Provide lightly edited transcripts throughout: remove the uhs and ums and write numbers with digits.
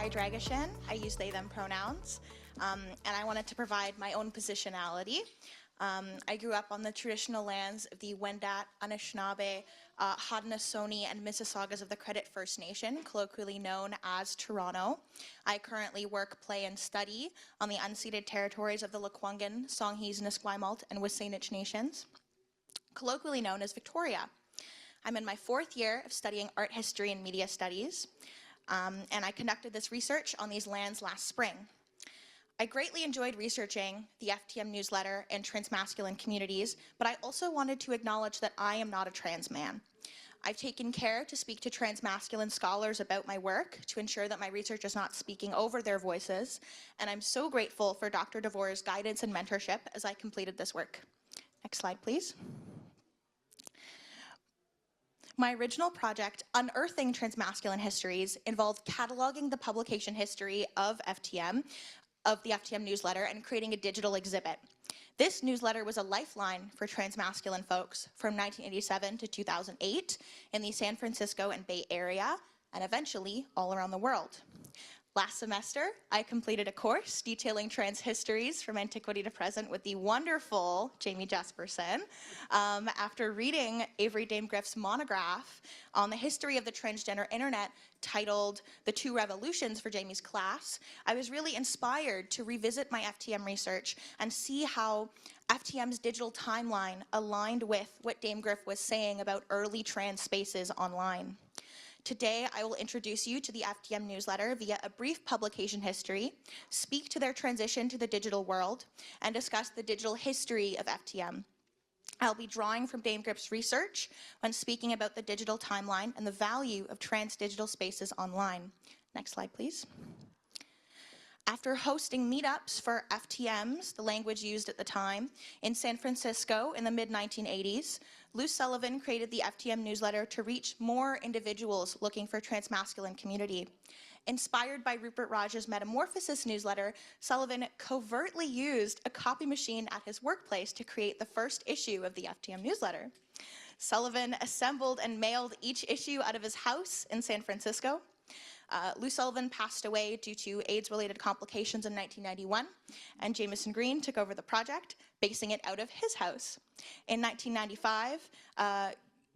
by Dragushan. I use they, them pronouns, and I wanted to provide my own positionality. I grew up on the traditional lands of the Wendat, Anishinaabe, Haudenosaunee, and Mississaugas of the Credit First Nation, colloquially known as Toronto. I currently work, play, and study on the unceded territories of the Lekwungen, Songhees, Nisquamialt, and Wissahinnich nations, colloquially known as Victoria. I'm in my 4th year of studying art history and media studies, and I conducted this research on these lands last spring. I greatly enjoyed researching the FTM newsletter and transmasculine communities, but I also wanted to acknowledge that I am not a trans man. I've taken care to speak to transmasculine scholars about my work to ensure that my research is not speaking over their voices, and I'm so grateful for Dr. DeVore's guidance and mentorship as I completed this work. Next slide, please. My original project, Unearthing Transmasculine Histories, involved cataloging the publication history of the FTM newsletter, and creating a digital exhibit. This newsletter was a lifeline for transmasculine folks from 1987 to 2008 in the San Francisco and Bay Area, and eventually all around the world. Last semester, I completed a course detailing trans histories from antiquity to present with the wonderful Jamie Jesperson. After reading Avery Dame Griff's monograph on the history of the transgender internet titled The Two Revolutions for Jamie's class, I was really inspired to revisit my FTM research and see how FTM's digital timeline aligned with what Dame Griff was saying about early trans spaces online. Today, I will introduce you to the FTM newsletter via a brief publication history, speak to their transition to the digital world, and discuss the digital history of FTM. I'll be drawing from Dame Griff's research when speaking about the digital timeline and the value of trans digital spaces online. Next slide, please. After hosting meetups for FTMs, the language used at the time, in San Francisco in the mid-1980s, Lou Sullivan created the FTM newsletter to reach more individuals looking for transmasculine community. Inspired by Rupert Raj's Metamorphosis newsletter, Sullivan covertly used a copy machine at his workplace to create the first issue of the FTM newsletter. Sullivan assembled and mailed each issue out of his house in San Francisco. Lou Sullivan passed away due to AIDS-related complications in 1991, and Jameson Green took over the project, basing it out of his house. In 1995,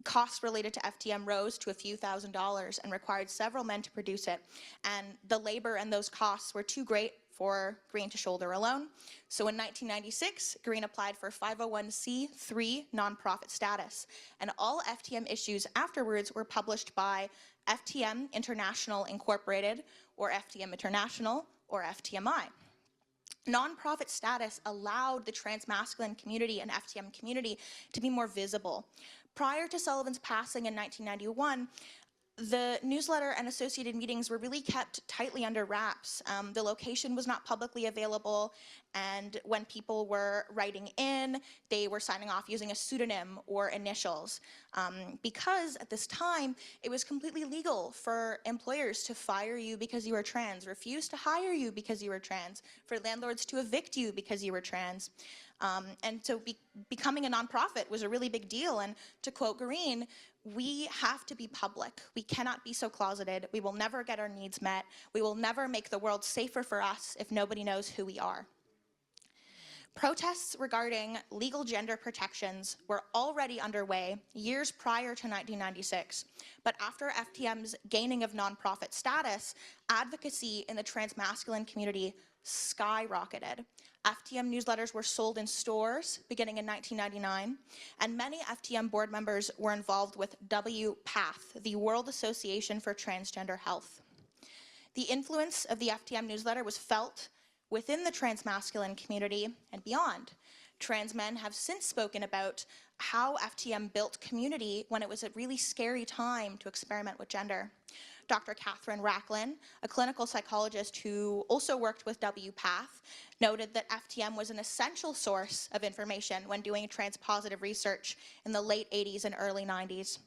costs related to FTM rose to a few $1,000s and required several men to produce it, and the labor and those costs were too great for Green to shoulder alone. So in 1996, Green applied for 501c3 nonprofit status, and all FTM issues afterwards were published by FTM International Incorporated, or FTM International, or FTMI. Nonprofit status allowed the transmasculine community and FTM community to be more visible. Prior to Sullivan's passing in 1991, the newsletter and associated meetings were really kept tightly under wraps. The location was not publicly available, and when people were writing in, they were signing off using a pseudonym or initials. Because at this time, it was completely legal for employers to fire you because you were trans, refuse to hire you because you were trans, for landlords to evict you because you were trans. And so becoming a nonprofit was a really big deal, and to quote Green, we have to be public. We cannot be so closeted. We will never get our needs met. We will never make the world safer for us if nobody knows who we are. Protests regarding legal gender protections were already underway years prior to 1996, but after FTM's gaining of nonprofit status, advocacy in the transmasculine community skyrocketed. FTM newsletters were sold in stores beginning in 1999, and many FTM board members were involved with WPATH, the World Association for Transgender Health. The influence of the FTM newsletter was felt within the transmasculine community and beyond. Trans men have since spoken about how FTM built community when it was a really scary time to experiment with gender. Dr. Catherine Racklin, a clinical psychologist who also worked with WPATH, noted that FTM was an essential source of information when doing trans-positive research in the late 80s and early 90s.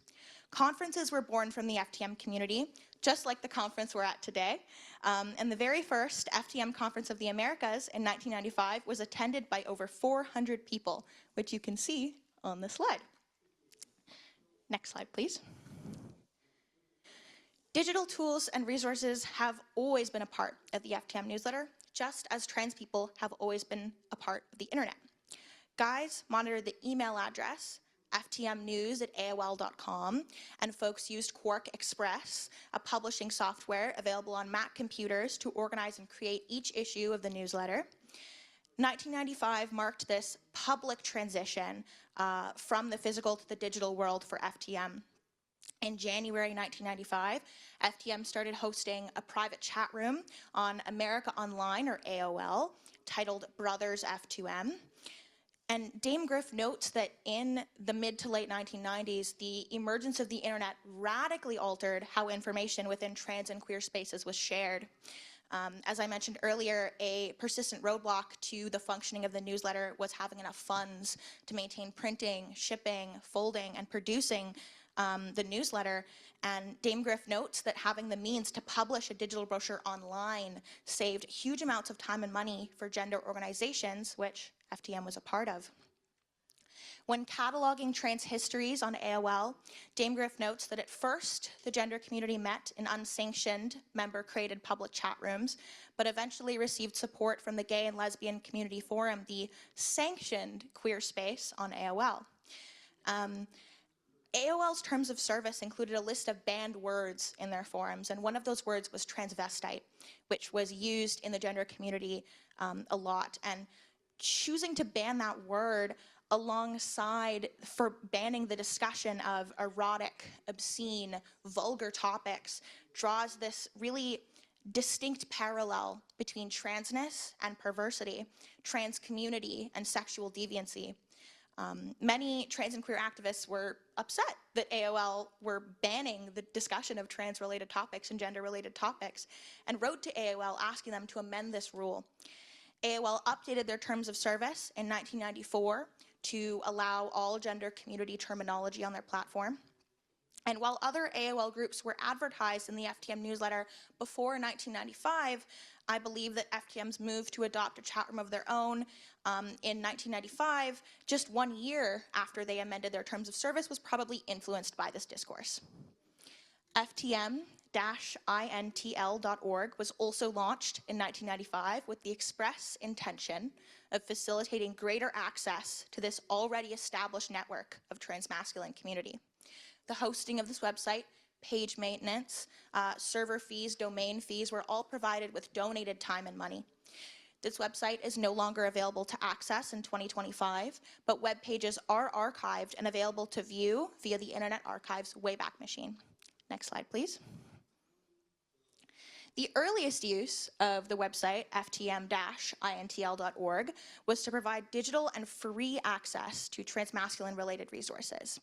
Conferences were born from the FTM community, just like the conference we're at today. And the very first FTM Conference of the Americas in 1995 was attended by over 400 people, which you can see on this slide. Next slide, please. Digital tools and resources have always been a part of the FTM newsletter, just as trans people have always been a part of the internet. Guys monitored the email address ftmnews@aol.com, and folks used Quark Express, a publishing software available on Mac computers, to organize and create each issue of the newsletter. 1995 marked this public transition from the physical to the digital world for FTM. In January 1995, FTM started hosting a private chat room on America Online, or AOL, titled Brothers F2M. And Dame Griff notes that in the mid to late 1990s, the emergence of the internet radically altered how information within trans and queer spaces was shared. As I mentioned earlier, a persistent roadblock to the functioning of the newsletter was having enough funds to maintain printing, shipping, folding, and producing the newsletter. And Dame Griff notes that having the means to publish a digital brochure online saved huge amounts of time and money for gender organizations, which FTM was a part of. When cataloging trans histories on AOL, Dame Griff notes that at first the gender community met in unsanctioned, member-created public chat rooms, but eventually received support from the gay and lesbian community forum, the sanctioned queer space on AOL. AOL's terms of service included a list of banned words in their forums, and one of those words was transvestite, which was used in the gender community a lot. And choosing to ban that word alongside for banning the discussion of erotic, obscene, vulgar topics draws this really distinct parallel between transness and perversity, trans community and sexual deviancy. Many trans and queer activists were upset that AOL were banning the discussion of trans-related topics and gender-related topics, and wrote to AOL asking them to amend this rule. AOL updated their terms of service in 1994 to allow all gender community terminology on their platform. And while other AOL groups were advertised in the FTM newsletter before 1995, I believe that FTM's move to adopt a chat room of their own in 1995, just 1 year after they amended their terms of service, was probably influenced by this discourse. FTM-intl.org was also launched in 1995 with the express intention of facilitating greater access to this already established network of transmasculine community. The hosting of this website, page maintenance, server fees, domain fees were all provided with donated time and money. This website is no longer available to access in 2025, but web pages are archived and available to view via the Internet Archive's Wayback Machine. Next slide, please. The earliest use of the website, ftm-intl.org, was to provide digital and free access to transmasculine-related resources.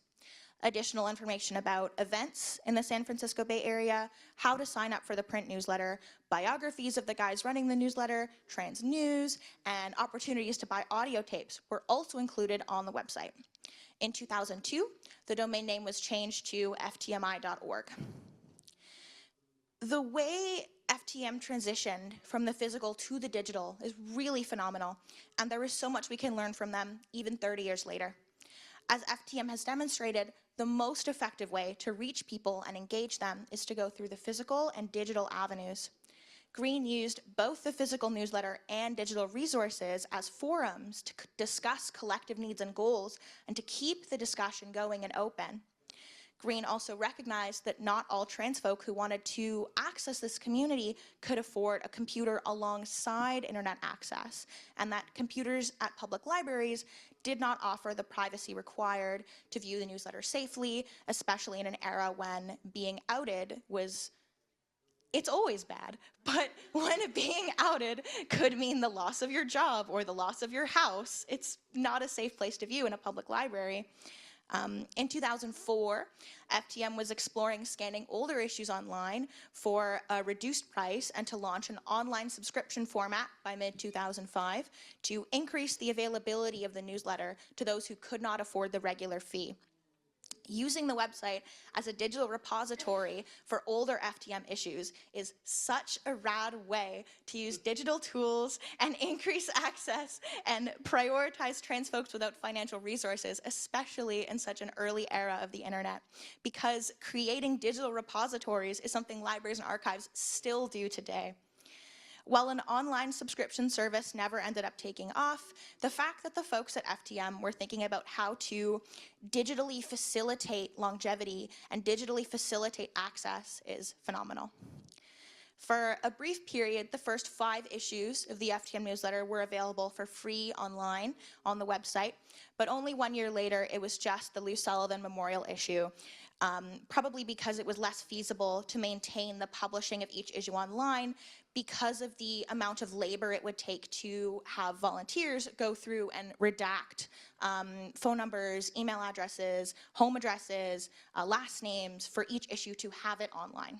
Additional information about events in the San Francisco Bay Area, how to sign up for the print newsletter, biographies of the guys running the newsletter, trans news, and opportunities to buy audio tapes were also included on the website. In 2002, the domain name was changed to ftmi.org. The way FTM transitioned from the physical to the digital is really phenomenal, and there is so much we can learn from them even 30 years later. As FTM has demonstrated, the most effective way to reach people and engage them is to go through the physical and digital avenues. Green used both the physical newsletter and digital resources as forums to discuss collective needs and goals and to keep the discussion going and open. Green also recognized that not all trans folk who wanted to access this community could afford a computer alongside internet access, and that computers at public libraries did not offer the privacy required to view the newsletter safely, especially in an era when being outed was, it's always bad, but when being outed could mean the loss of your job or the loss of your house, it's not a safe place to view in a public library. In 2004, FTM was exploring scanning older issues online for a reduced price and to launch an online subscription format by mid-2005 to increase the availability of the newsletter to those who could not afford the regular fee. Using the website as a digital repository for older FTM issues is such a rad way to use digital tools and increase access and prioritize trans folks without financial resources, especially in such an early era of the internet, because creating digital repositories is something libraries and archives still do today. While an online subscription service never ended up taking off, the fact that the folks at FTM were thinking about how to digitally facilitate longevity and digitally facilitate access is phenomenal. For a brief period, the first 5 issues of the FTM newsletter were available for free online on the website, but only 1 year later, it was just the Lou Sullivan Memorial issue, probably because it was less feasible to maintain the publishing of each issue online because of the amount of labor it would take to have volunteers go through and redact phone numbers, email addresses, home addresses, last names for each issue to have it online.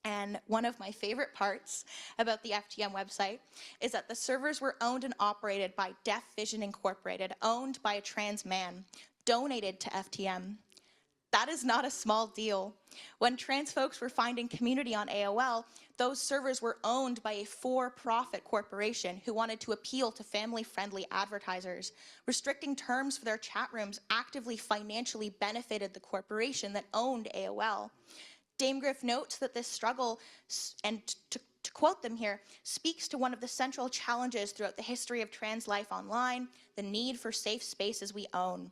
And one of my favorite parts about the FTM website is that the servers were owned and operated by Deaf Vision Incorporated, owned by a trans man, donated to FTM. That is not a small deal. When trans folks were finding community on AOL, those servers were owned by a for-profit corporation who wanted to appeal to family-friendly advertisers. Restricting terms for their chat rooms actively financially benefited the corporation that owned AOL. Dame Griff notes that this struggle, and to quote them here, speaks to one of the central challenges throughout the history of trans life online, the need for safe spaces we own.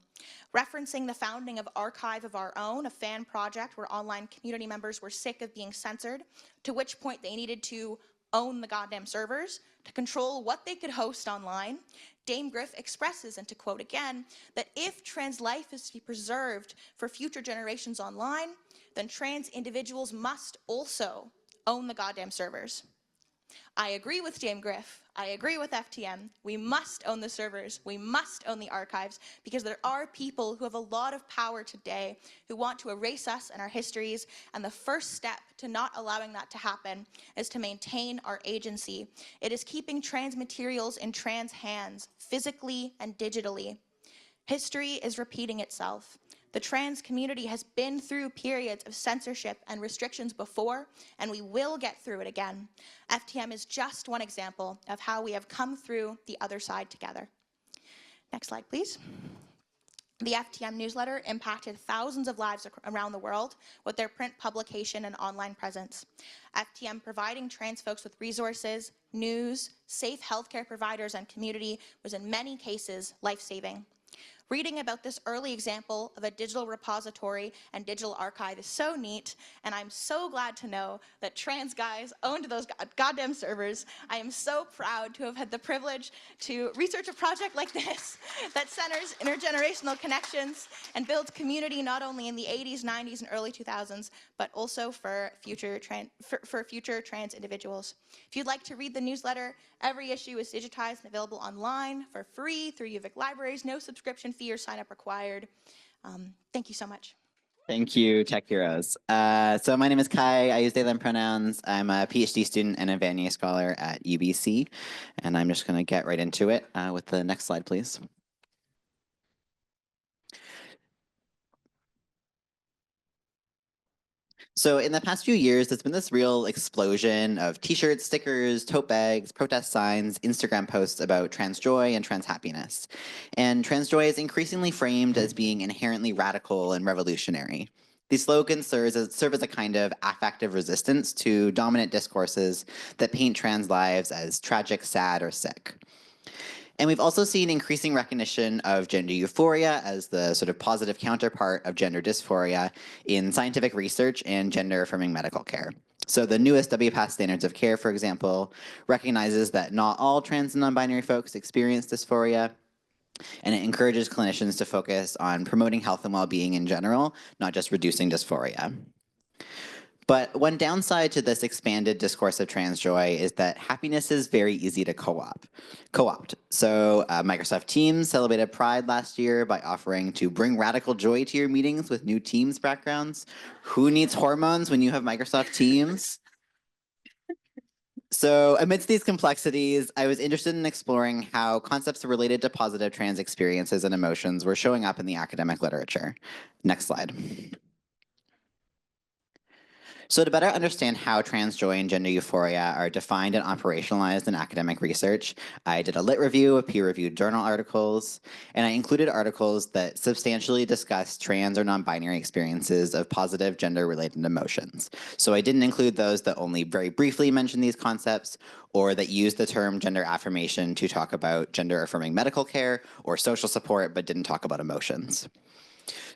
Referencing the founding of Archive of Our Own, a fan project where online community members were sick of being censored, to which point they needed to own the goddamn servers to control what they could host online, Dame Griff expresses, and to quote again, that if trans life is to be preserved for future generations online, then trans individuals must also own the goddamn servers. I agree with Dame Griff. I agree with FTM. We must own the servers. We must own the archives, because there are people who have a lot of power today who want to erase us and our histories, and the first step to not allowing that to happen is to maintain our agency. It is keeping trans materials in trans hands, physically and digitally. History is repeating itself. The trans community has been through periods of censorship and restrictions before, and we will get through it again. FTM is just one example of how we have come through the other side together. Next slide, please. The FTM newsletter impacted thousands of lives around the world with their print publication and online presence. FTM providing trans folks with resources, news, safe healthcare providers, and community was in many cases life-saving. Reading about this early example of a digital repository and digital archive is so neat, and I'm so glad to know that trans guys owned those goddamn servers. I am so proud to have had the privilege to research a project like this that centers intergenerational connections and builds community not only in the 80s, 90s, and early 2000s, but also for future trans individuals. If you'd like to read the newsletter, every issue is digitized and available online for free through UVic libraries, no subscription fee or sign up required. Thank you so much. Thank you, Tech Heroes. So my name is Kai. I use they, them pronouns. I'm a PhD student and a Vanier scholar at UBC, and I'm just going to get right into it with the next slide, please. So in the past few years, there's been this real explosion of t-shirts, stickers, tote bags, protest signs, Instagram posts about trans joy and trans happiness. And trans joy is increasingly framed as being inherently radical and revolutionary. These slogans serve as a kind of affective resistance to dominant discourses that paint trans lives as tragic, sad, or sick. And we've also seen increasing recognition of gender euphoria as the sort of positive counterpart of gender dysphoria in scientific research and gender-affirming medical care. So the newest WPATH standards of care, for example, recognizes that not all trans and non-binary folks experience dysphoria, and it encourages clinicians to focus on promoting health and well-being in general, not just reducing dysphoria. But one downside to this expanded discourse of trans joy is that happiness is very easy to co-opt. So Microsoft Teams celebrated Pride last year by offering to bring radical joy to your meetings with new Teams backgrounds. Who needs hormones when you have Microsoft Teams? So amidst these complexities, I was interested in exploring how concepts related to positive trans experiences and emotions were showing up in the academic literature. Next slide. So to better understand how trans joy and gender euphoria are defined and operationalized in academic research, I did a lit review of peer-reviewed journal articles, and I included articles that substantially discuss trans or non-binary experiences of positive gender-related emotions. So I didn't include those that only very briefly mention these concepts or that use the term gender affirmation to talk about gender-affirming medical care or social support but didn't talk about emotions.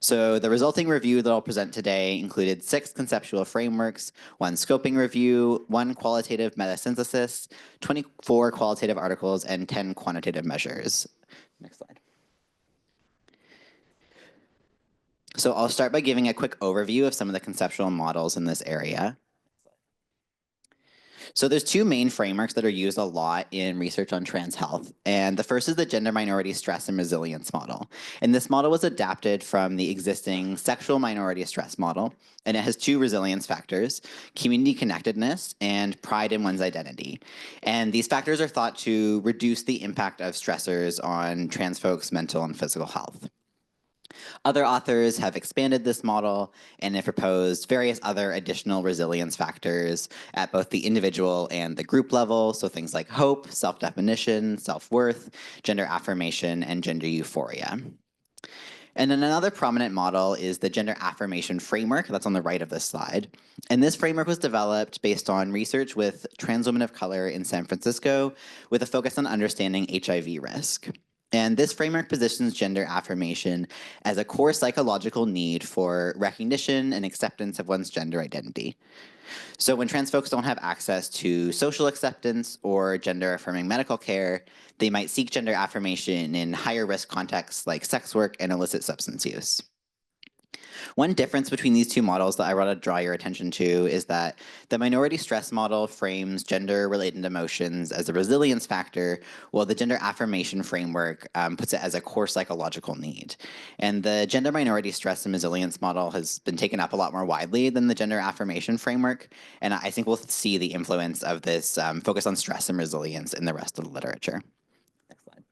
So the resulting review that I'll present today included 6 conceptual frameworks, 1 scoping review, 1 qualitative metasynthesis, 24 qualitative articles, and 10 quantitative measures. Next slide. So I'll start by giving a quick overview of some of the conceptual models in this area. So there's 2 main frameworks that are used a lot in research on trans health. And the first is the gender minority stress and resilience model. And this model was adapted from the existing sexual minority stress model. And it has 2 resilience factors, community connectedness and pride in one's identity. And these factors are thought to reduce the impact of stressors on trans folks' mental and physical health. Other authors have expanded this model and have proposed various other additional resilience factors at both the individual and the group level, so things like hope, self-definition, self-worth, gender affirmation, and gender euphoria. And then another prominent model is the gender affirmation framework that's on the right of this slide. And this framework was developed based on research with trans women of color in San Francisco with a focus on understanding HIV risk. And this framework positions gender affirmation as a core psychological need for recognition and acceptance of one's gender identity. So when trans folks don't have access to social acceptance or gender affirming medical care, they might seek gender affirmation in higher risk contexts like sex work and illicit substance use. One difference between these 2 models that I want to draw your attention to is that the minority stress model frames gender-related emotions as a resilience factor, while the gender affirmation framework puts it as a core psychological need. And the gender minority stress and resilience model has been taken up a lot more widely than the gender affirmation framework, and I think we'll see the influence of this focus on stress and resilience in the rest of the literature. Next slide.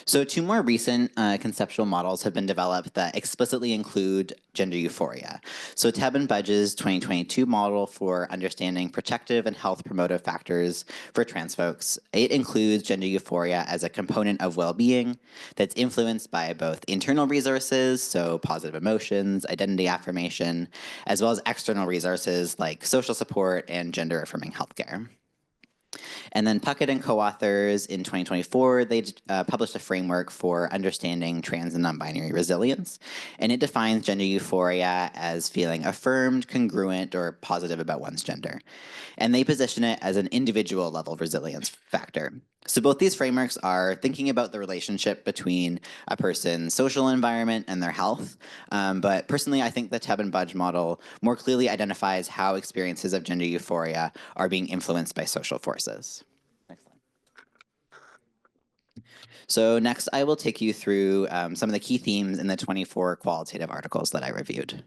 So 2 more recent conceptual models have been developed that explicitly include gender euphoria. So Tebb and Budge's 2022 model for understanding protective and health promotive factors for trans folks, it includes gender euphoria as a component of well-being that's influenced by both internal resources, so positive emotions, identity affirmation, as well as external resources like social support and gender-affirming healthcare. And then Puckett and co-authors in 2024, they published a framework for understanding trans and non-binary resilience. And it defines gender euphoria as feeling affirmed, congruent, or positive about one's gender. And they position it as an individual level resilience factor. So both these frameworks are thinking about the relationship between a person's social environment and their health. But personally, I think the Tebb and Budge model more clearly identifies how experiences of gender euphoria are being influenced by social forces. Next slide. So next, I will take you through some of the key themes in the 24 qualitative articles that I reviewed.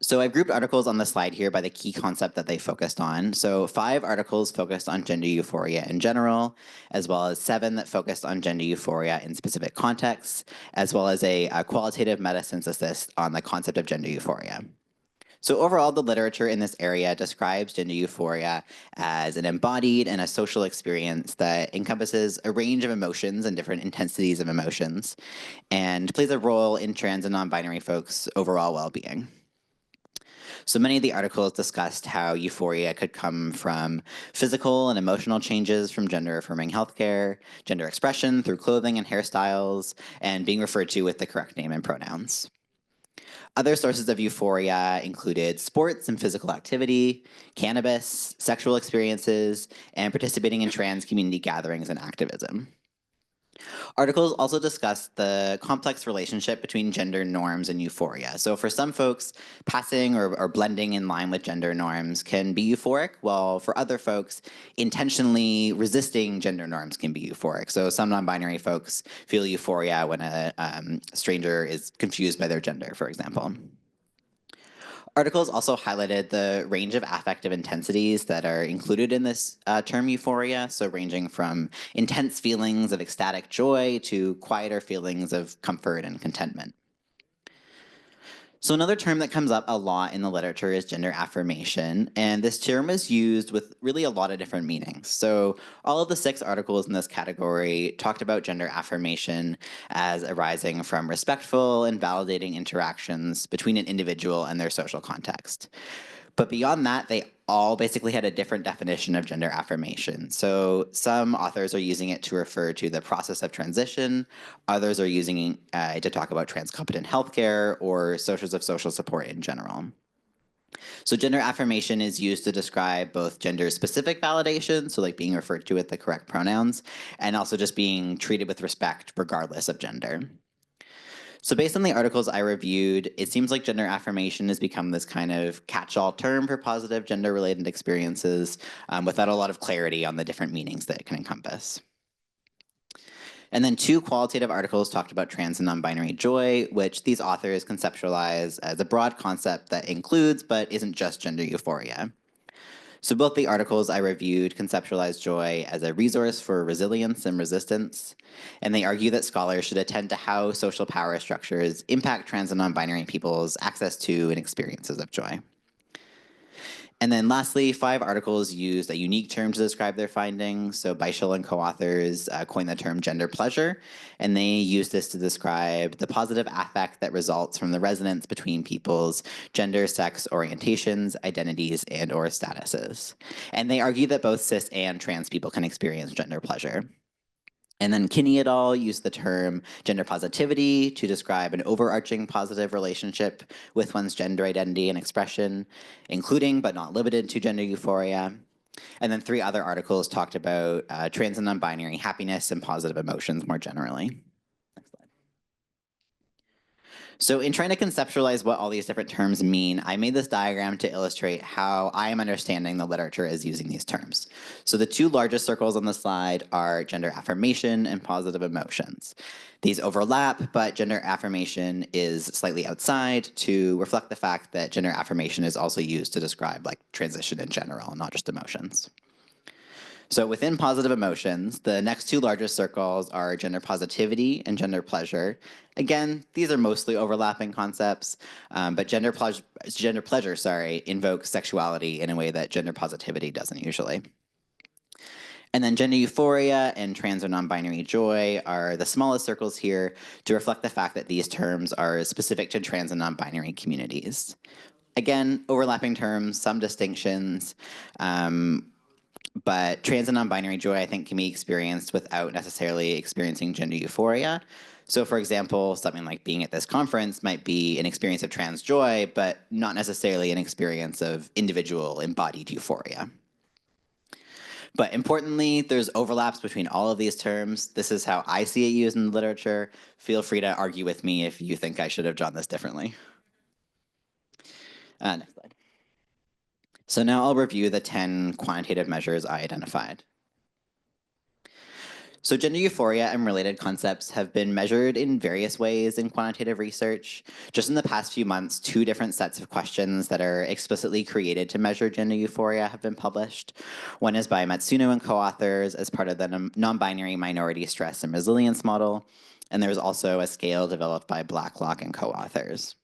So I've grouped articles on the slide here by the key concept that they focused on. So 5 articles focused on gender euphoria in general, as well as 7 that focused on gender euphoria in specific contexts, as well as a qualitative metasynthesis on the concept of gender euphoria. So overall, the literature in this area describes gender euphoria as an embodied and a social experience that encompasses a range of emotions and different intensities of emotions, and plays a role in trans and non-binary folks' overall well-being. So many of the articles discussed how euphoria could come from physical and emotional changes from gender-affirming healthcare, gender expression through clothing and hairstyles, and being referred to with the correct name and pronouns. Other sources of euphoria included sports and physical activity, cannabis, sexual experiences, and participating in trans community gatherings and activism. Articles also discuss the complex relationship between gender norms and euphoria. So for some folks, passing or blending in line with gender norms can be euphoric, while for other folks, intentionally resisting gender norms can be euphoric. So some non-binary folks feel euphoria when a stranger is confused by their gender, for example. Articles also highlighted the range of affective intensities that are included in this term euphoria, so ranging from intense feelings of ecstatic joy to quieter feelings of comfort and contentment. So another term that comes up a lot in the literature is gender affirmation, and this term is used with really a lot of different meanings. So all of the 6 articles in this category talked about gender affirmation as arising from respectful and validating interactions between an individual and their social context. But beyond that, they all basically had a different definition of gender affirmation. So some authors are using it to refer to the process of transition. Others are using it to talk about transcompetent healthcare or sources of social support in general. So gender affirmation is used to describe both gender-specific validation, so like being referred to with the correct pronouns, and also just being treated with respect regardless of gender. So based on the articles I reviewed, it seems like gender affirmation has become this kind of catch-all term for positive gender-related experiences without a lot of clarity on the different meanings that it can encompass. And then 2 qualitative articles talked about trans and non-binary joy, which these authors conceptualize as a broad concept that includes but isn't just gender euphoria. So both the articles I reviewed conceptualize joy as a resource for resilience and resistance, and they argue that scholars should attend to how social power structures impact trans and non-binary people's access to and experiences of joy. And then lastly, 5 articles used a unique term to describe their findings. So Beischel and co-authors coined the term gender pleasure, and they use this to describe the positive affect that results from the resonance between people's gender, sex, orientations, identities, and or statuses. And they argue that both cis and trans people can experience gender pleasure. And then Kinney et al. Used the term gender positivity to describe an overarching positive relationship with one's gender identity and expression, including but not limited to gender euphoria. And then 3 other articles talked about trans and non-binary happiness and positive emotions more generally. So in trying to conceptualize what all these different terms mean, I made this diagram to illustrate how I am understanding the literature as using these terms. So the 2 largest circles on the slide are gender affirmation and positive emotions. These overlap, but gender affirmation is slightly outside to reflect the fact that gender affirmation is also used to describe like transition in general, not just emotions. So within positive emotions, the next 2 largest circles are gender positivity and gender pleasure. Again, these are mostly overlapping concepts, but gender pleasure invokes sexuality in a way that gender positivity doesn't usually. And then gender euphoria and trans or non-binary joy are the smallest circles here to reflect the fact that these terms are specific to trans and non-binary communities. Again, overlapping terms, some distinctions, but trans and non-binary joy, I think, can be experienced without necessarily experiencing gender euphoria. So for example, something like being at this conference might be an experience of trans joy, but not necessarily an experience of individual embodied euphoria. But importantly, there's overlaps between all of these terms. This is how I see it used in the literature. Feel free to argue with me if you think I should have drawn this differently. Next slide. So now I'll review the 10 quantitative measures I identified. So gender euphoria and related concepts have been measured in various ways in quantitative research. Just in the past few months, 2 different sets of questions that are explicitly created to measure gender euphoria have been published. One is by Matsuno and co-authors as part of the non-binary minority stress and resilience model. And there's also a scale developed by Blacklock and co-authors.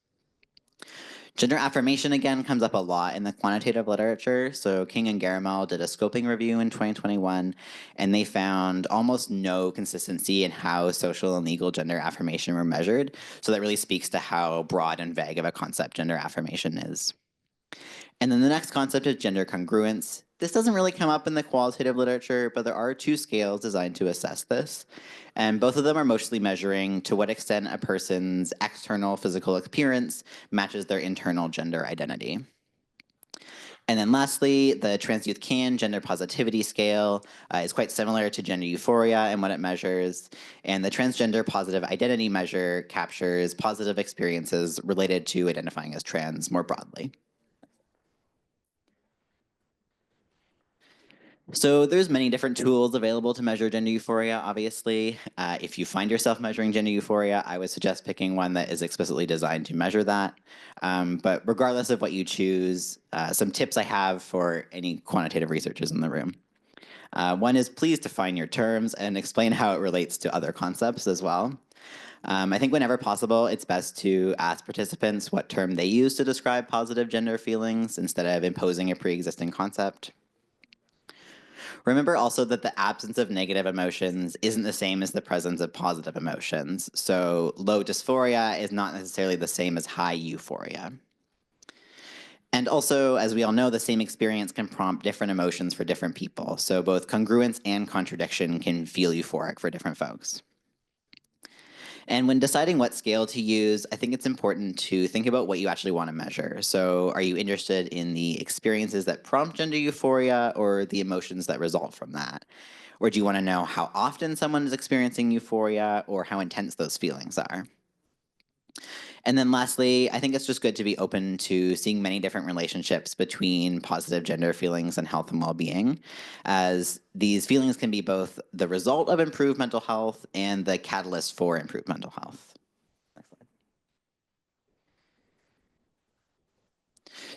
Gender affirmation, again, comes up a lot in the quantitative literature. So King and Garamel did a scoping review in 2021, and they found almost no consistency in how social and legal gender affirmation were measured. So that really speaks to how broad and vague of a concept gender affirmation is. And then the next concept is gender congruence. This doesn't really come up in the qualitative literature, but there are 2 scales designed to assess this. And both of them are mostly measuring to what extent a person's external physical appearance matches their internal gender identity. And then lastly, the Trans Youth Can gender positivity scale is quite similar to gender euphoria in what it measures. And the transgender positive identity measure captures positive experiences related to identifying as trans more broadly. So there's many different tools available to measure gender euphoria, obviously. If you find yourself measuring gender euphoria, I would suggest picking one that is explicitly designed to measure that. But regardless of what you choose, some tips I have for any quantitative researchers in the room. One is please define your terms and explain how it relates to other concepts as well. I think whenever possible, it's best to ask participants what term they use to describe positive gender feelings instead of imposing a pre-existing concept. Remember also that the absence of negative emotions isn't the same as the presence of positive emotions. So low dysphoria is not necessarily the same as high euphoria. And also, as we all know, the same experience can prompt different emotions for different people. So both congruence and contradiction can feel euphoric for different folks. And when deciding what scale to use, I think it's important to think about what you actually want to measure. So are you interested in the experiences that prompt gender euphoria or the emotions that result from that? Or do you want to know how often someone is experiencing euphoria or how intense those feelings are? And then lastly, I think it's just good to be open to seeing many different relationships between positive gender feelings and health and well-being, as these feelings can be both the result of improved mental health and the catalyst for improved mental health. Next slide.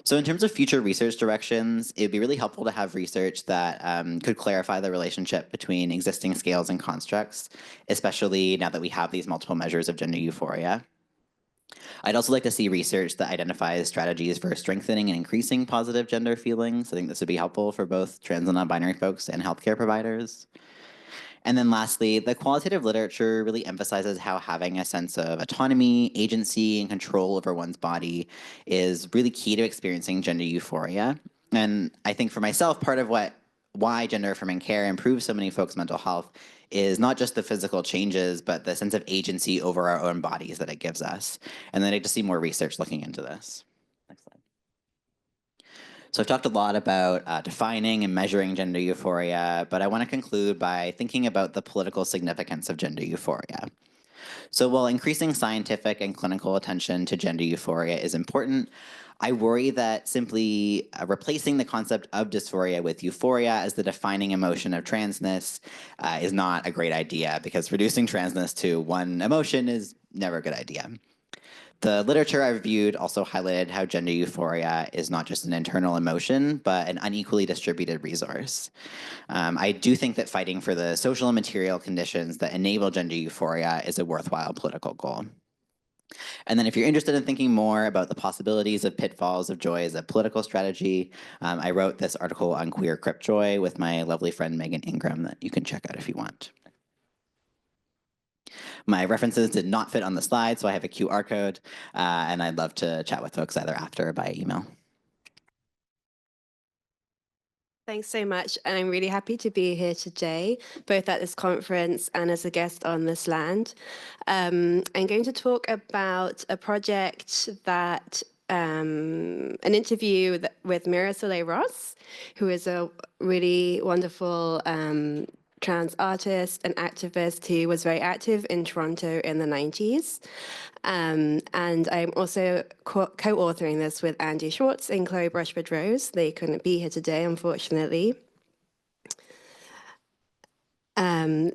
So in terms of future research directions, it would be really helpful to have research that could clarify the relationship between existing scales and constructs, especially now that we have these multiple measures of gender euphoria. I'd also like to see research that identifies strategies for strengthening and increasing positive gender feelings. I think this would be helpful for both trans and non-binary folks and healthcare providers. And then lastly, the qualitative literature really emphasizes how having a sense of autonomy, agency, and control over one's body is really key to experiencing gender euphoria. And I think for myself, part of why gender affirming care improves so many folks' mental health is not just the physical changes, but the sense of agency over our own bodies that it gives us. And then I'd like to see more research looking into this. Next slide. So I've talked a lot about defining and measuring gender euphoria, but I want to conclude by thinking about the political significance of gender euphoria. So while increasing scientific and clinical attention to gender euphoria is important, I worry that simply replacing the concept of dysphoria with euphoria as the defining emotion of transness is not a great idea, because reducing transness to one emotion is never a good idea. The literature I reviewed also highlighted how gender euphoria is not just an internal emotion, but an unequally distributed resource. I do think that fighting for the social and material conditions that enable gender euphoria is a worthwhile political goal. And then if you're interested in thinking more about the possibilities of pitfalls of joy as a political strategy, I wrote this article on queer crypt joy with my lovely friend Megan Ingram that you can check out if you want. My references did not fit on the slide, so I have a QR code, and I'd love to chat with folks either after or by email. Thanks so much, and I'm really happy to be here today, both at this conference and as a guest on this land. I'm going to talk about a project that, an interview with Mirha-Soleil Ross, who is a really wonderful trans artist and activist who was very active in Toronto in the 90s. And I'm also co-authoring this with Andy Schwartz and Chloe Brushwood-Rose. They couldn't be here today, unfortunately.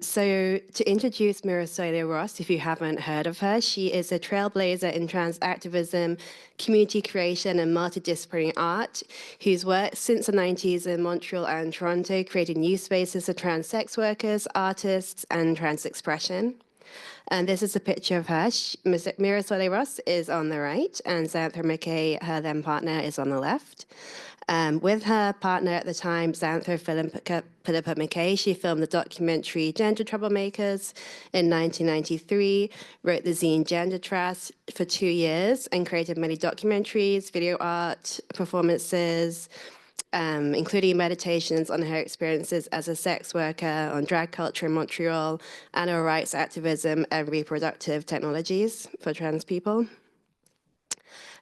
So to introduce Mirha-Soleil Ross, if you haven't heard of her, she is a trailblazer in trans activism, community creation, and multidisciplinary art, who's worked since the 90s in Montreal and Toronto, creating new spaces for trans sex workers, artists, and trans expression. And this is a picture of her. Mirha-Soleil Ross is on the right, and Xanthra MacKay, her then partner, is on the left. With her partner at the time, Xanthra Philippa MacKay, she filmed the documentary Gender Troublemakers in 1993, wrote the zine Gender Trash for 2 years, and created many documentaries, video art, performances, including meditations on her experiences as a sex worker, on drag culture in Montreal, animal rights activism, and reproductive technologies for trans people.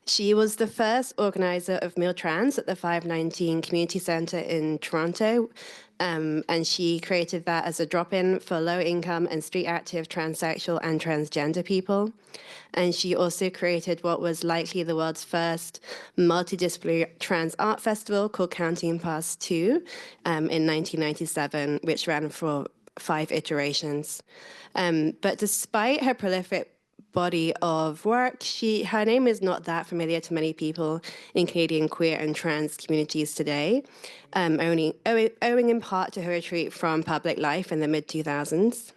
She was the first organizer of Meal Trans at the 519 Community Centre in Toronto, and she created that as a drop-in for low-income and street-active transsexual and transgender people. And she also created what was likely the world's first multidisciplinary trans art festival called Counting Past 2 in 1997, which ran for 5 iterations. But despite her prolific body of work, her name is not that familiar to many people in Canadian queer and trans communities today, owing in part to her retreat from public life in the mid-2000s.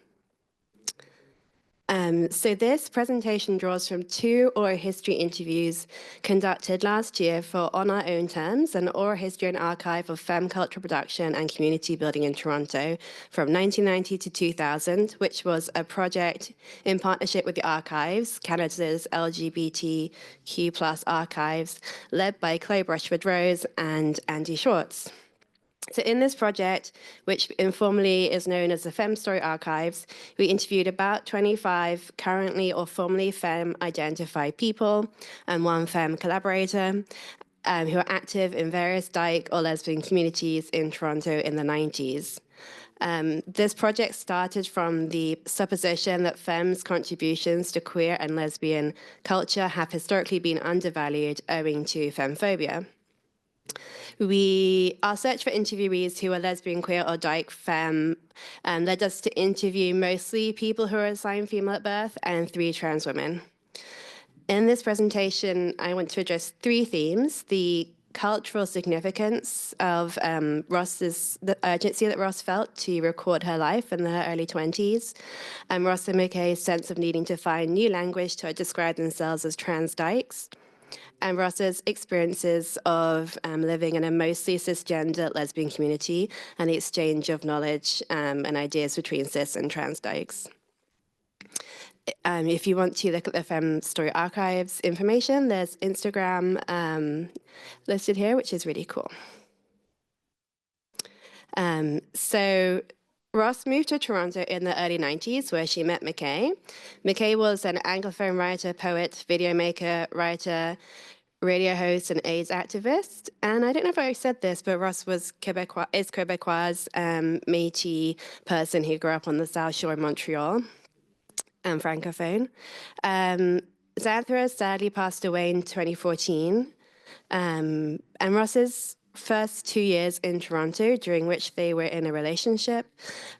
So this presentation draws from 2 oral history interviews conducted last year for On Our Own Terms, an oral history and archive of femme cultural production and community building in Toronto from 1990 to 2000, which was a project in partnership with the Archives, Canada's LGBTQ+ archives, led by Chloe Brushwood-Rose and Andy Schwartz. So in this project, which informally is known as the Femme Story Archives, we interviewed about 25 currently or formerly Femme-identified people and 1 Femme collaborator who are active in various dyke or lesbian communities in Toronto in the 90s. This project started from the supposition that femmes' contributions to queer and lesbian culture have historically been undervalued owing to femmephobia. Our search for interviewees who are lesbian, queer, or dyke femme led us to interview mostly people who are assigned female at birth and 3 trans women. In this presentation, I want to address 3 themes: the cultural significance of the urgency that Ross felt to record her life in her early 20s, and Ross and MacKay's sense of needing to find new language to describe themselves as trans dykes, and Ross's experiences of living in a mostly cisgender lesbian community and the exchange of knowledge and ideas between cis and trans dykes. If you want to look at the Femme Story Archives information, there's Instagram listed here, which is really cool. So Ross moved to Toronto in the early 90s, where she met MacKay. MacKay was an Anglophone writer, poet, video maker, writer, radio host, and AIDS activist. And I don't know if I said this, but Ross is Quebecois, Métis person who grew up on the South Shore of Montreal, and Francophone. Xanthra sadly passed away in 2014. And Ross's first 2 years in Toronto, during which they were in a relationship,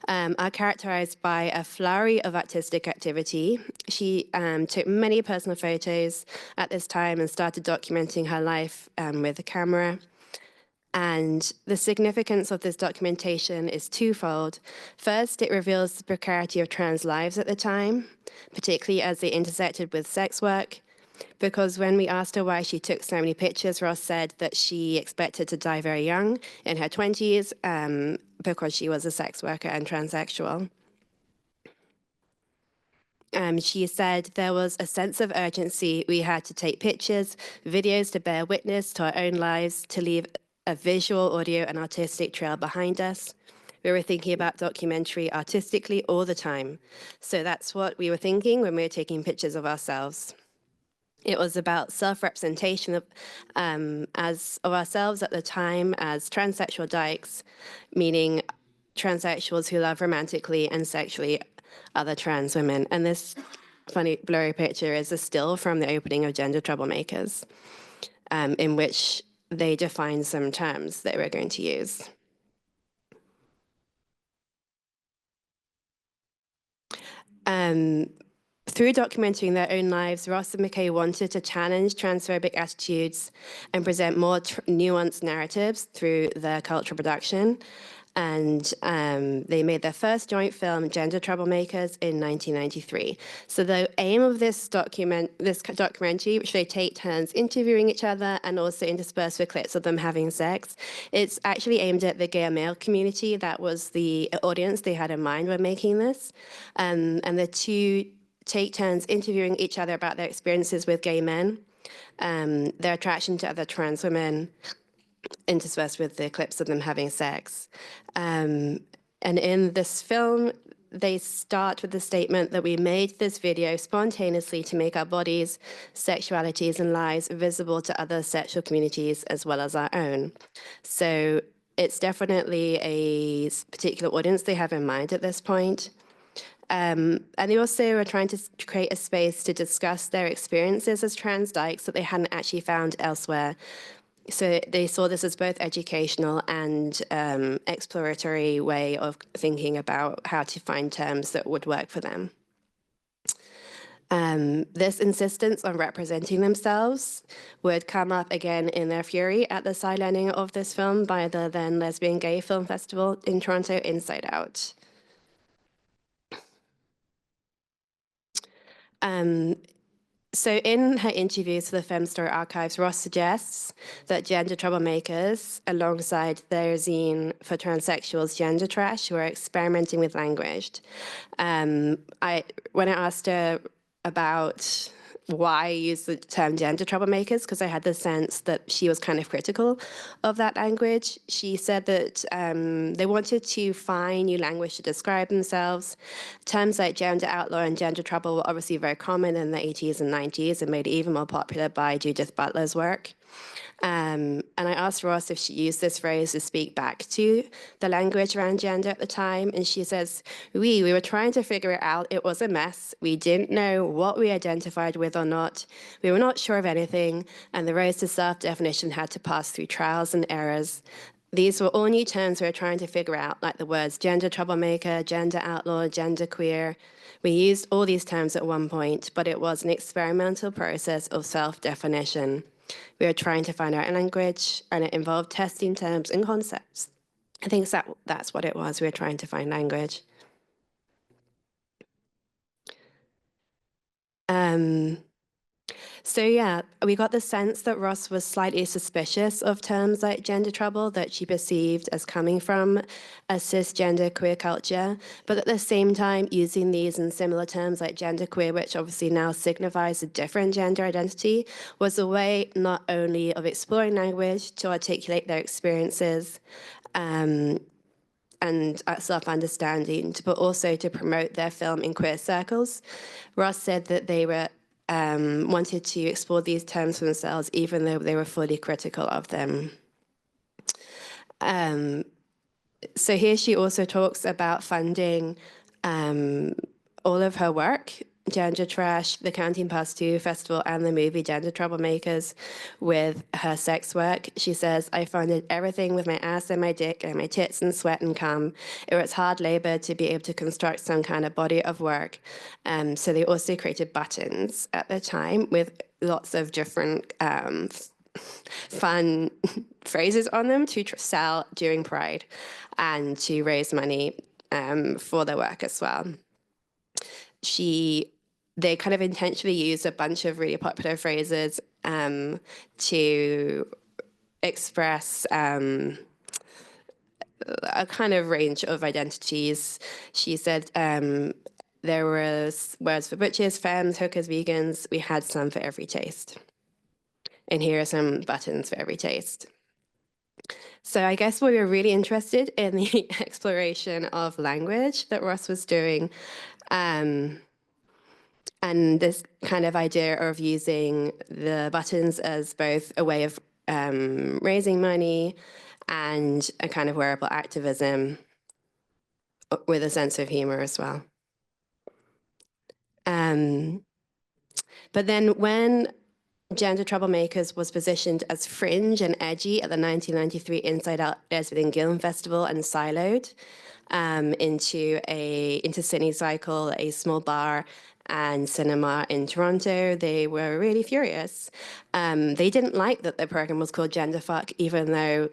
are characterized by a flurry of artistic activity. She took many personal photos at this time and started documenting her life with a camera. And the significance of this documentation is twofold. First, it reveals the precarity of trans lives at the time, particularly as they intersected with sex work. Because when we asked her why she took so many pictures, Ross said that she expected to die very young, in her 20s, because she was a sex worker and transsexual. She said there was a sense of urgency. We had to take pictures, videos to bear witness to our own lives, to leave a visual, audio, and artistic trail behind us. We were thinking about documentary artistically all the time. So that's what we were thinking when we were taking pictures of ourselves. It was about self-representation of ourselves at the time as transsexual dykes, meaning transsexuals who love romantically and sexually other trans women. And this funny blurry picture is a still from the opening of Gender Troublemakers, in which they define some terms that we're going to use. Through documenting their own lives, Ross and MacKay wanted to challenge transphobic attitudes and present more nuanced narratives through their cultural production. And they made their first joint film, Gender Troublemakers, in 1993. So the aim of this documentary, which they take turns interviewing each other and also interspersed with clips of them having sex, it's actually aimed at the gay male community. That was the audience they had in mind when making this. And the 2 take turns interviewing each other about their experiences with gay men, their attraction to other trans women, interspersed with the clips of them having sex. And in this film, they start with the statement that we made this video spontaneously to make our bodies, sexualities, and lives visible to other sexual communities as well as our own. So it's definitely a particular audience they have in mind at this point. And they also are trying to create a space to discuss their experiences as trans dykes that they hadn't actually found elsewhere. So they saw this as both educational and exploratory way of thinking about how to find terms that would work for them. This insistence on representing themselves would come up again in their fury at the sidelining of this film by the then Lesbian Gay Film Festival in Toronto, Inside Out. So in her interviews for the Femme Story Archives, Ross suggests that gender troublemakers, alongside their zine for transsexuals, Gender Trash, were experimenting with language. When I asked her about why use the term gender troublemakers, because I had the sense that she was kind of critical of that language. She said that they wanted to find new language to describe themselves. Terms like gender outlaw and gender trouble were obviously very common in the 80s and 90s and made even more popular by Judith Butler's work. And I asked Ross if she used this phrase to speak back to the language around gender at the time. And she says, we were trying to figure it out. It was a mess. We didn't know what we identified with or not. We were not sure of anything. And the road to self-definition had to pass through trials and errors. These were all new terms we were trying to figure out, like the words gender troublemaker, gender outlaw, gender queer. We used all these terms at one point, but it was an experimental process of self-definition. We were trying to find our own language, and it involved testing terms and concepts. I think that's what it was. We were trying to find language. So yeah, we got the sense that Ross was slightly suspicious of terms like gender trouble that she perceived as coming from a cisgender queer culture, but at the same time using these and similar terms like genderqueer, which obviously now signifies a different gender identity, was a way not only of exploring language to articulate their experiences and self-understanding, but also to promote their film in queer circles. Ross said that they were wanted to explore these terms for themselves, even though they were fully critical of them. So here she also talks about funding all of her work, Gender Trash, the Counting Past 2 Festival, and the movie Gender Troublemakers, with her sex work. She says, I funded everything with my ass and my dick and my tits and sweat and cum. It was hard labor to be able to construct some kind of body of work. So they also created buttons at the time with lots of different fun phrases on them to sell during Pride and to raise money for their work as well. They kind of intentionally used a bunch of really popular phrases to express a kind of range of identities. She said there was words for butchers, femmes, hookers, vegans. We had some for every taste. And here are some buttons for every taste. So I guess we were really interested in the exploration of language that Ross was doing. And this kind of idea of using the buttons as both a way of raising money and a kind of wearable activism with a sense of humor as well. But then when Gender Troublemakers was positioned as fringe and edgy at the 1993 Inside Out Lesbian Film Festival and siloed into Sydney Cycle, a small bar and cinema in Toronto, they were really furious. They didn't like that the program was called Genderfuck, even though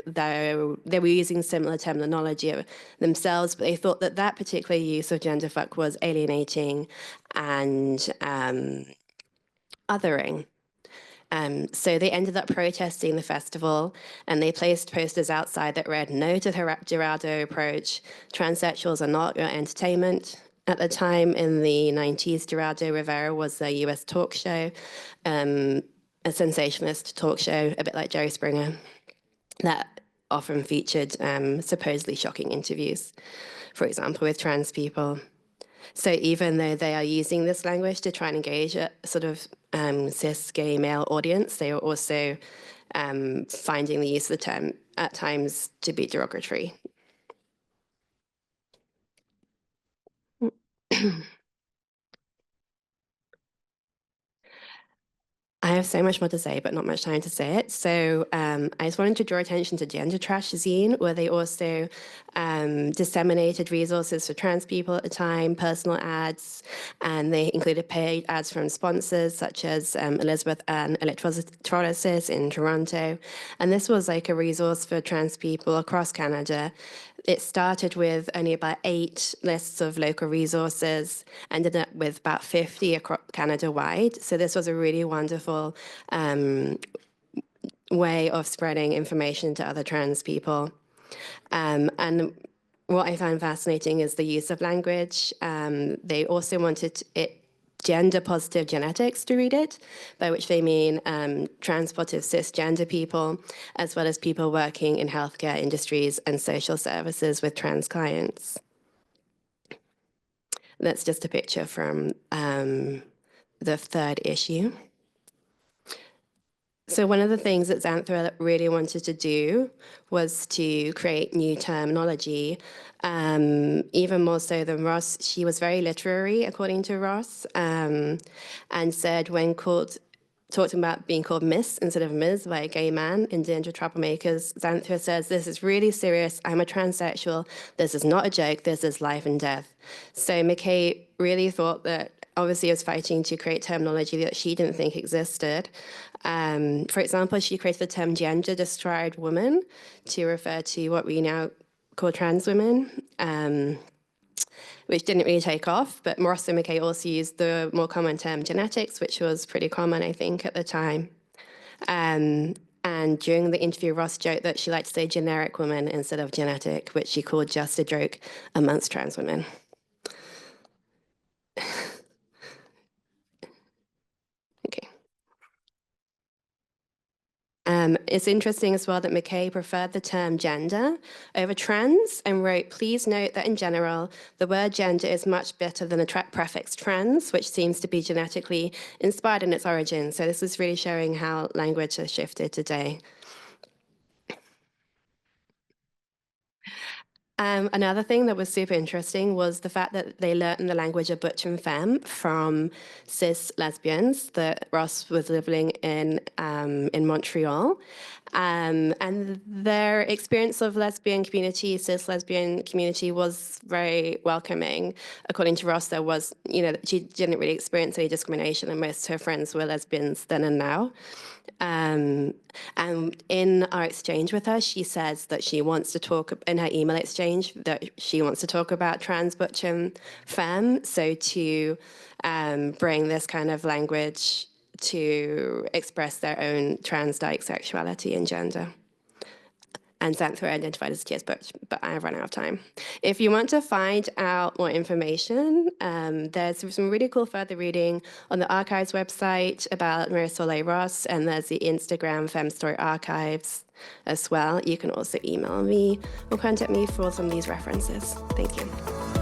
they were using similar terminology themselves, but they thought that that particular use of Genderfuck was alienating and othering. So they ended up protesting the festival, and they placed posters outside that read, "No to the Geraldo approach. Transsexuals are not your entertainment." At the time, in the 90s, Geraldo Rivera was a US talk show, a sensationalist talk show, a bit like Jerry Springer, that often featured supposedly shocking interviews, for example, with trans people. So even though they are using this language to try and engage a sort of cis gay male audience, they are also finding the use of the term at times to be derogatory. I have so much more to say, but not much time to say it. So I just wanted to draw attention to Gender Trash Zine, where they also disseminated resources for trans people at the time, personal ads, and they included paid ads from sponsors such as Elizabeth Ann Electrolysis in Toronto. And this was like a resource for trans people across Canada. It started with only about 8 lists of local resources, ended up with about 50 across Canada-wide. So this was a really wonderful way of spreading information to other trans people. And what I found fascinating is the use of language. They also wanted it gender-positive genetics to read it, by which they mean trans-positive cisgender people, as well as people working in healthcare industries and social services with trans clients. That's just a picture from the 3rd issue. So one of the things that Xanthra really wanted to do was to create new terminology, even more so than Ross. She was very literary, according to Ross, and said when talking about being called Miss instead of Ms. by a gay man in Danger Troublemakers, Xanthra says, "This is really serious. I'm a transsexual. This is not a joke. This is life and death." So MacKay really thought that obviously was fighting to create terminology that she didn't think existed. For example, she created the term gender-described woman to refer to what we now call trans women, which didn't really take off. But Ross and MacKay also used the more common term genetics, which was pretty common, I think, at the time. And during the interview, Ross joked that she liked to say generic woman instead of genetic, which she called just a joke amongst trans women. Okay. It's interesting as well that MacKay preferred the term gender over trans and wrote, "Please note that in general, the word gender is much better than the prefix trans, which seems to be genetically inspired in its origin." So this is really showing how language has shifted today. Another thing that was super interesting was the fact that they learned the language of Butch and Femme from cis lesbians that Ross was living in Montreal. And their experience of lesbian community, cis lesbian community, was very welcoming. According to Ross, there was, she didn't really experience any discrimination, and most of her friends were lesbians then and now. And in our exchange with her, she says that she wants to talk, in her email exchange, that she wants to talk about trans, butch, and femme. So to bring this kind of language to express their own trans-like sexuality and gender. And Xanthra identified as cis butch, but I have run out of time. If you want to find out more information, there's some really cool further reading on the Archives website about Mirha-Soleil Ross, and there's the Instagram Femme Story Archives as well. You can also email me or contact me for some of these references. Thank you.